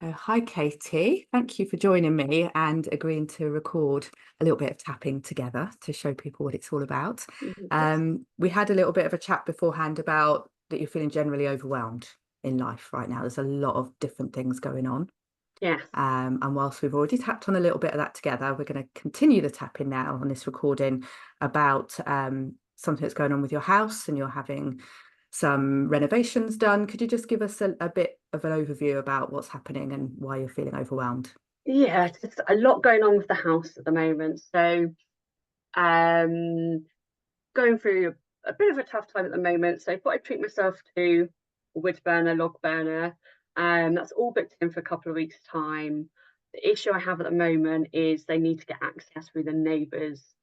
Oh, hi, Katie. Thank you for joining me and agreeing to record a little bit of tapping together to show people what it's all about. Yes. We had a little bit of a chat beforehand about that you're feeling generally overwhelmed in life right now. There's a lot of different things going on. Yes. And whilst we've already tapped on a little bit of that together, we're going to continue the tapping now on this recording about something that's going on with your house and you're having some renovations done. Could you just give us a bit of an overview about what's happening and why you're feeling overwhelmed? Yeah, just a lot going on with the house at the moment. So, um, going through a bit of a tough time at the moment. So, I thought I'd treat myself to a wood burner, log burner. That's all booked in for a couple of weeks' time. The issue I have at the moment is they need to get access through the neighbour's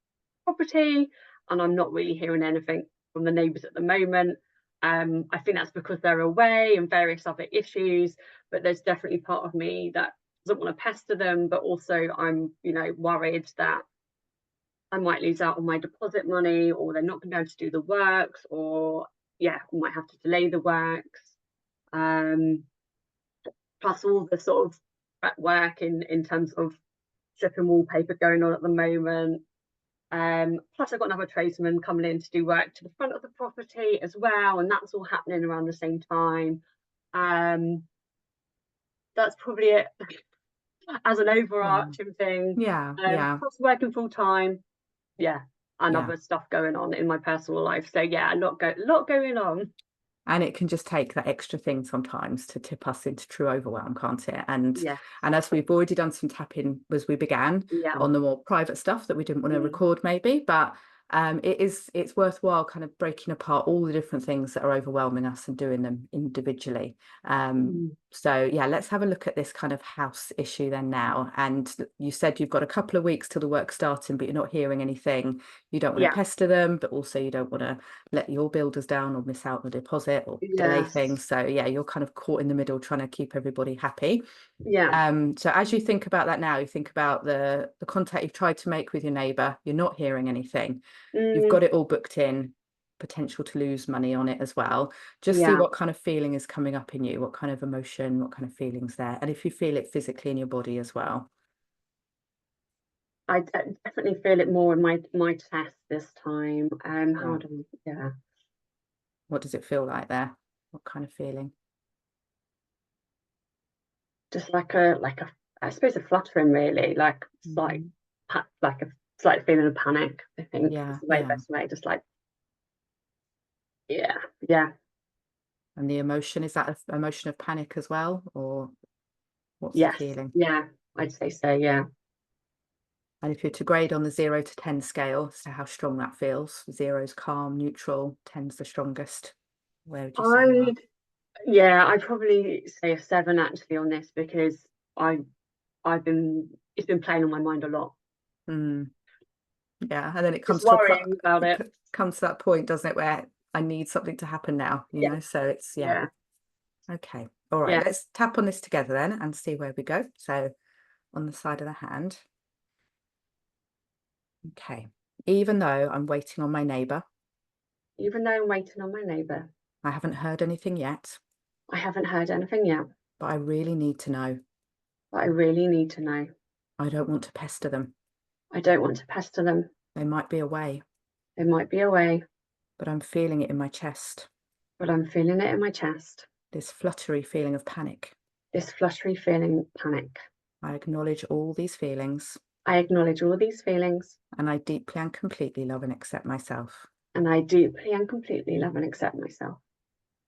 property, and I'm not really hearing anything from the neighbours at the moment. I think that's because they're away and various other issues, but there's definitely part of me that doesn't want to pester them, but also I'm, worried that I might lose out on my deposit money, or they're not going to be able to do the works, or yeah, I might have to delay the works. Um, Plus all the sort of prep work in terms of stripping wallpaper going on at the moment. Plus, I've got another tradesman coming in to do work to the front of the property as well, and that's all happening around the same time. Um, that's probably it as an Yeah, overarching thing. yeah, yeah. Plus, working full time, yeah, and Yeah. other stuff going on in my personal life. So yeah, a lot going on. And it can just take that extra thing sometimes to tip us into true overwhelm, can't it? And Yes, and as we've already done some tapping as we began yeah, on the more private stuff that we didn't want to mm, record maybe, but it's worthwhile kind of breaking apart all the different things that are overwhelming us and doing them individually. mm, So yeah, let's have a look at this kind of house issue then now. And you said you've got a couple of weeks till the work's starting, but you're not hearing anything. You don't want to yeah, pester them, but also you don't want to let your builders down or miss out on the deposit or delay yes, things. So yeah, you're kind of caught in the middle trying to keep everybody happy. yeah, So as you think about that now, you think about the contact you've tried to make with your neighbour, you're not hearing anything. You've mm, got it all booked in, potential to lose money on it as well. Just see yeah. what kind of feeling is coming up in you, what kind of emotion, what kind of feelings there. And if you feel it physically in your body as well. Definitely feel it more in my chest this time. How Yeah. do yeah. What does it feel like there? What kind of feeling? Just like a I suppose a fluttering really, like slight Mhm. like a slight feeling of panic, I think is Yeah, the way yeah. best way. Just like yeah, yeah, And the emotion, is that an emotion of panic as well? Or what's the yes, feeling? yeah, I'd say so, yeah. And if you're to grade on the 0 to 10 scale, so how strong that feels, zero's calm, neutral, 10's the strongest. Where would you say you are? I'd I'd probably say a seven actually on this because I I've been it's been playing on my mind a lot. Mm, yeah, and then it Just comes to worrying about it. comes to that point, doesn't it, where I need something to happen now, you Yeah, know? So it's yeah. yeah, Okay. All right, yeah. let's tap on this together then and see where we go. So on the side of the hand. Okay. Even though I'm waiting on my neighbour, Even though I'm waiting on my neighbour, I haven't heard anything yet, I haven't heard anything yet, but I really need to know. but I really need to know. I don't want to pester them. I don't want to pester them. They might be away, They might be away, but I'm feeling it in my chest. but I'm feeling it in my chest. This fluttery feeling of panic. This fluttery feeling, panic. I acknowledge all these feelings, I acknowledge all these feelings, and I deeply and completely love and accept myself. and I deeply and completely love and accept myself.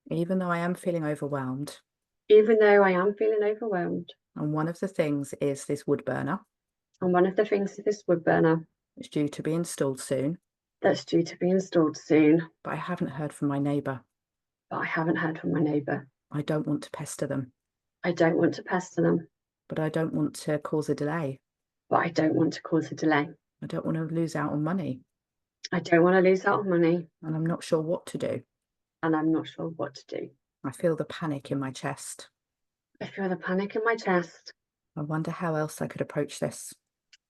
Even though I am feeling overwhelmed, Even though I am feeling overwhelmed. and one of the things is this wood burner. And one of the things is this wood burner It's due to be installed soon, that's due to be installed soon, but I haven't heard from my neighbour. but I haven't heard from my neighbour. I don't want to pester them, I don't want to pester them, but I don't want to cause a delay. but I don't want to cause a delay. I don't want to lose out on money, I don't want to lose out on money, and I'm not sure what to do. and I'm not sure what to do. I feel the panic in my chest. I feel the panic in my chest. I wonder how else I could approach this.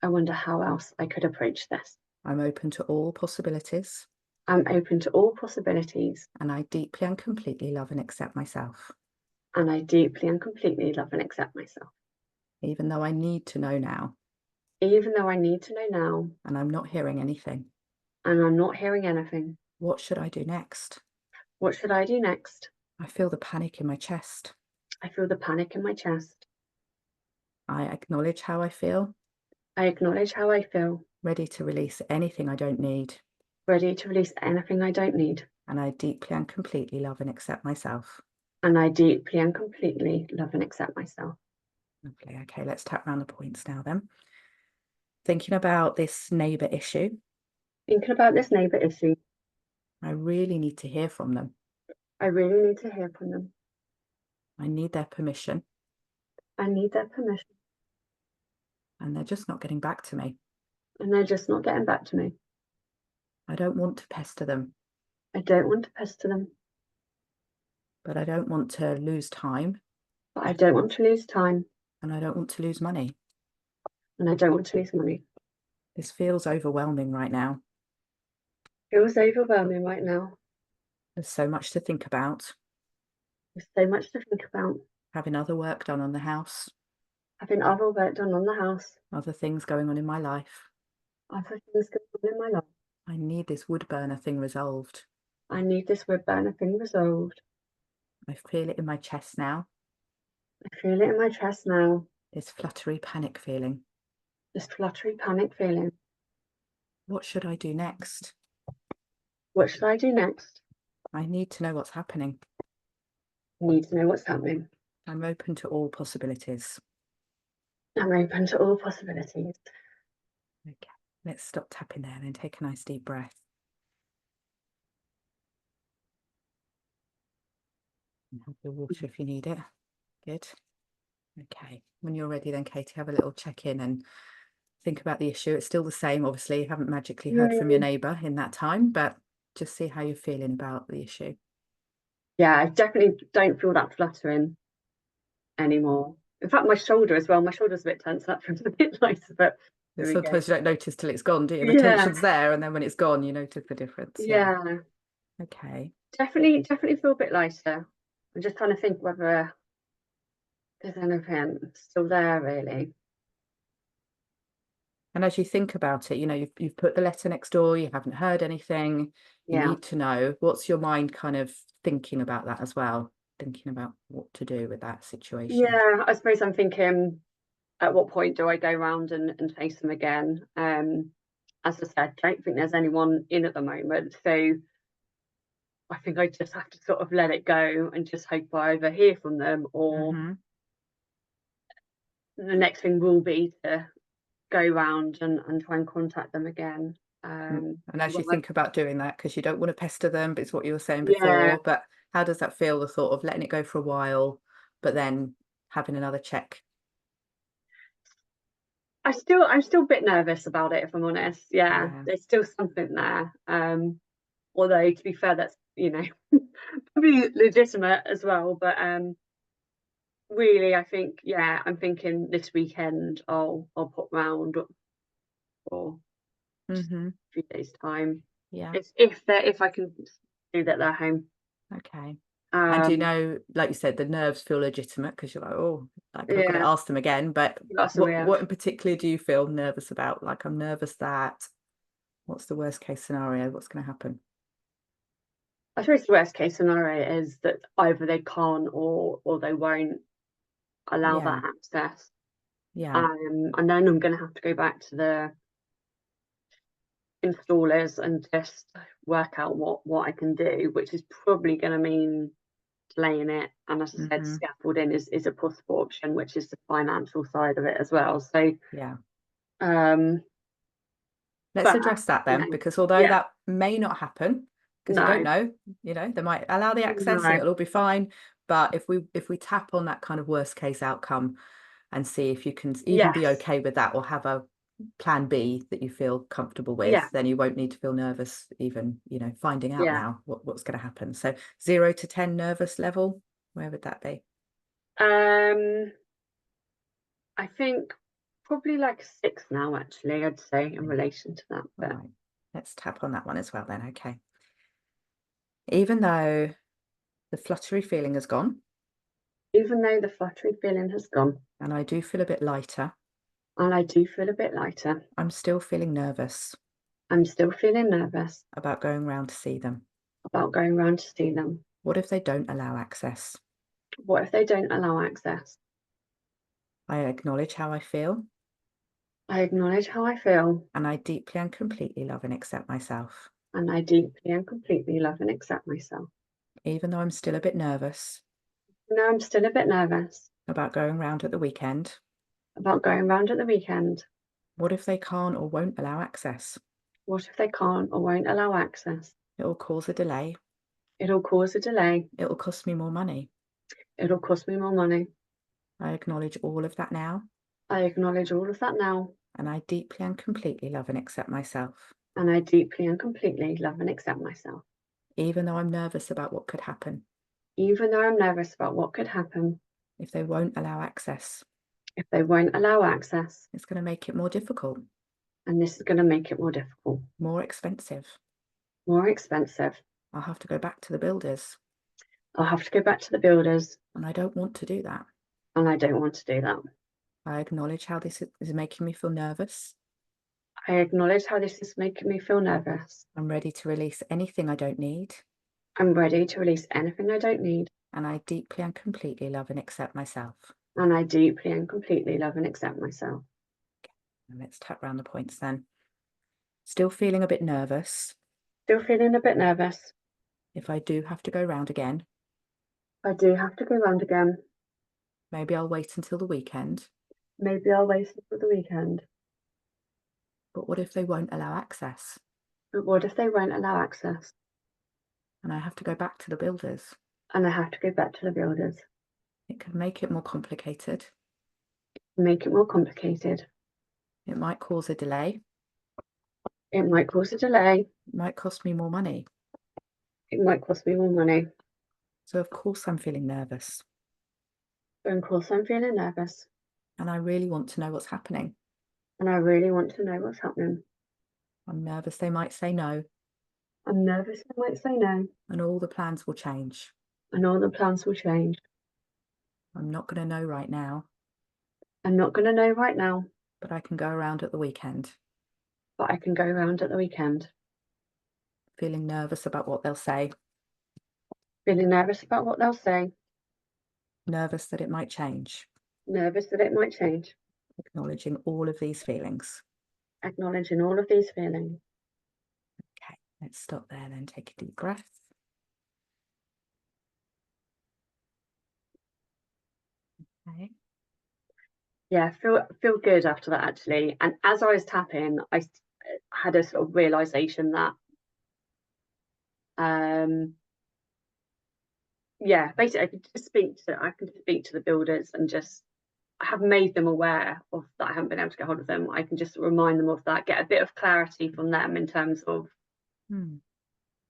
I wonder how else I could approach this. I'm open to all possibilities, I'm open to all possibilities, and I deeply and completely love and accept myself. and I deeply and completely love and accept myself, even though I need to know now even though I need to know now and I'm not hearing anything. and I'm not hearing anything. What should I do next? What should I do next? I feel the panic in my chest. I feel the panic in my chest. I acknowledge how I feel, I acknowledge how I feel, ready to release anything I don't need, ready to release anything I don't need, and I deeply and completely love and accept myself. and I deeply and completely love and accept myself. Lovely. Okay, let's tap around the points now then. Thinking about this neighbour issue, Thinking about this neighbour issue, I really need to hear from them. I really need to hear from them. I need their permission, I need their permission, and they're just not getting back to me. and they're just not getting back to me. I don't want to pester them, I don't want to pester them, but I don't want to lose time, but I don't want to lose time, and I don't want to lose money. and I don't want to lose money. This feels overwhelming right now. It feels overwhelming right now. There's so much to think about. There's so much to think about. Having other work done on the house, Having other work done on the house, other things going on in my life. other things going on in my life. I need this wood burner thing resolved. I need this wood burner thing resolved. I feel it in my chest now, I feel it in my chest now. this fluttery panic feeling. This fluttery panic feeling. What should I do next? What should I do next? I need to know what's happening. I need to know what's happening. I'm open to all possibilities. I'm open to all possibilities. Okay, let's stop tapping there and then take a nice deep breath. And have your water if you need it. Good. Okay, when you're ready then, Katie, have a little check-in and think about the issue. It's still the same, obviously. You haven't magically heard from your neighbour in that time, but just see how you're feeling about the issue. Yeah, I definitely don't feel that fluttering anymore. In fact, my shoulder as well. My shoulder's a bit tense. That feels a bit nicer, but there we go. Sometimes you don't notice till it's gone, do you? The Yeah, tension's there, and then when it's gone, you notice the difference. Yeah. yeah. Okay. Definitely feel a bit lighter. I'm just trying to think whether there's anything still there, really. And as you think about it, you've put the letter next door, you haven't heard anything, you Yeah. need to know. What's your mind kind of thinking about that as well? Thinking about what to do with that situation. Yeah, I suppose I'm thinking, at what point do I go round and chase them again? As I said, don't think there's anyone in at the moment. So I think I just have to sort of let it go and just hope I either hear from them, or Mm-hmm. the next thing will be to go round and try and contact them again. And as you Well, think about doing that, because you don't want to pester them, but it's what you were saying yeah, before, but how does that feel, the thought of letting it go for a while, but then having another check? I'm still a bit nervous about it, if I'm honest. Yeah, Yeah. there's still something there. Although to be fair, that's probably legitimate as well. But really, I think, yeah, I'm thinking this weekend I'll pop round, or just Mm-hmm. a few days time. Yeah. It's if I can do that, they're home. Okay. And Um, like you said, the nerves feel legitimate because you're like, oh, like I've got to yeah, ask them again. But that's the way. what in particular do you feel nervous about? Like, I'm nervous that what's the worst case scenario? What's going to happen? I suppose the worst case scenario is that either they can't, or they won't allow Yeah. that access. Yeah. And then I'm going to have to go back to the installers and just work out what I can do, which is probably going to mean delaying it. And as I said, Mm-hmm. scaffolding is a possible option, which is the financial side of it as well. So, Yeah. um, Let's but address that you then, know, because although yeah, that may not happen, because you don't no, know, they might allow the access and no, it'll all be fine. But if we tap on that kind of worst case outcome and see if you can even be yes, okay with that, or have a plan B that you feel comfortable yeah, with, then you won't need to feel nervous even, finding out yeah. now what's going to happen. So 0 to 10 nervous level, where would that be? Um, I think probably like 6 now, actually, I'd say, in Okay. relation to that. All But right, let's tap on that one as well then. Okay. Even though the fluttery feeling has gone, even though the fluttery feeling has gone, and I do feel a bit lighter, and I do feel a bit lighter, I'm still feeling nervous I'm still feeling nervous about going round to see them. about going round to see them. What if they don't allow access? What if they don't allow access? I acknowledge how I feel, I acknowledge how I feel, and I deeply and completely love and accept myself. and I deeply and completely love and accept myself. Even though I'm still a bit nervous Now I'm still a bit nervous about going round at the weekend, about going round at the weekend. what if they can't or won't allow access? What if they can't or won't allow access? It'll cause a delay. It'll cause a delay. It'll cost me more money. It'll cost me more money. I acknowledge all of that now, I acknowledge all of that now, and I deeply and completely love and accept myself, and I deeply and completely love and accept myself. even though I'm nervous about what could happen Even though I'm nervous about what could happen if they won't allow access. if they won't allow access, It's going to make it more difficult, and this is going to make it more difficult, more expensive. more expensive. I'll have to go back to the builders, I'll have to go back to the builders, and I don't want to do that. and I don't want to do that. I acknowledge how this is making me feel nervous. I acknowledge how this is making me feel nervous. I'm ready to release anything I don't need, I'm ready to release anything I don't need, and I deeply and completely love and accept myself. and I deeply and completely love and accept myself. And let's tap round the points then. Still feeling a bit nervous. Still feeling a bit nervous. If I do have to go round again, I do have to go round again. maybe I'll wait until the weekend. Maybe I'll wait until the weekend. But what if they won't allow access? But what if they won't allow access? And I have to go back to the builders? And I have to go back to the builders. It could make it more complicated. Make it more complicated. It might cause a delay. It might cause a delay. It might cost me more money. It might cost me more money. So of course I'm feeling nervous. So of course I'm feeling nervous. And I really want to know what's happening. And I really want to know what's happening. I'm nervous they might say no, I'm nervous they might say no. and all the plans will change. And all the plans will change. I'm not going to know right now, I'm not going to know right now, but I can go around at the weekend, but I can go around at the weekend. feeling nervous about what they'll say, Feeling nervous about what they'll say. nervous that it might change, Nervous that it might change. acknowledging all of these feelings. Acknowledging all of these feelings. Okay, let's stop there then. Take a deep breath. Okay. Yeah, feel good after that actually. And as I was tapping, I had a sort of realization that yeah, basically I can speak to the builders and just I have made them aware of that I haven't been able to get hold of them. I can just remind them of that, get a bit of clarity from them in terms of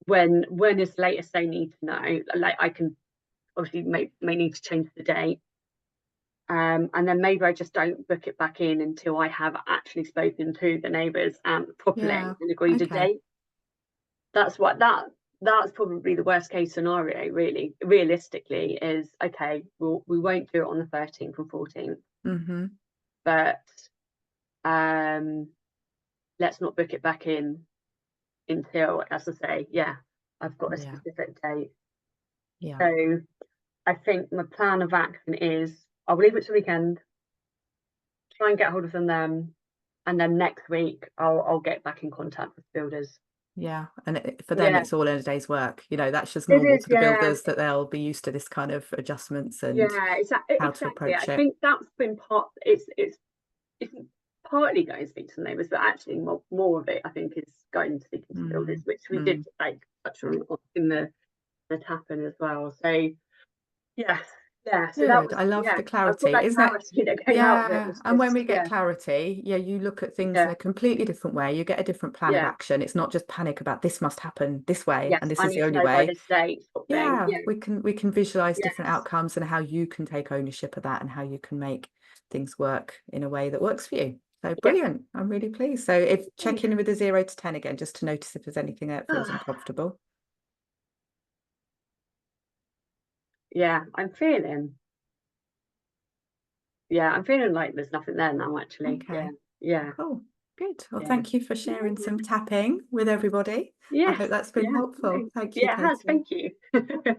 when is the latest they need to know. Like I can obviously may need to change the date. And then maybe I just don't book it back in until I have actually spoken to the neighbours properly and agreed a date. That's probably the worst case scenario, really. Realistically, is okay. We won't do it on the 13th and 14th, but let's not book it back in until, as I say, I've got a specific date. So I think my plan of action is I'll leave it to the weekend, try and get hold of them then, and then next week I'll get back in contact with builders. Yeah, and for them it's all in a day's work. You know, that's just normal to the builders, that they'll be used to this kind of adjustments and how to approach it. I think that's been it's partly going to speak to the neighbours, but actually more of it I think is going to speaking to builders, which we did like touch on in the tapping as well. So yes. Yeah, so that was, I love the clarity, isn't it? And when we get clarity, you look at things in a completely different way. You get a different plan of action. It's not just panic about this must happen this way and this is the only way. We can visualize different outcomes and how you can take ownership of that and how you can make things work in a way that works for you. So brilliant. I'm really pleased. So if check in with a 0 to 10 again, just to notice if there's anything that feels uncomfortable. Yeah, I'm feeling yeah, I'm feeling like there's nothing there now, actually. Yeah, Okay, yeah, cool. Good. Well, yeah. thank you for sharing some tapping with everybody. I Yes, hope that's been yeah, helpful. no. Thank you, Yeah, it has. Katie. Thank you.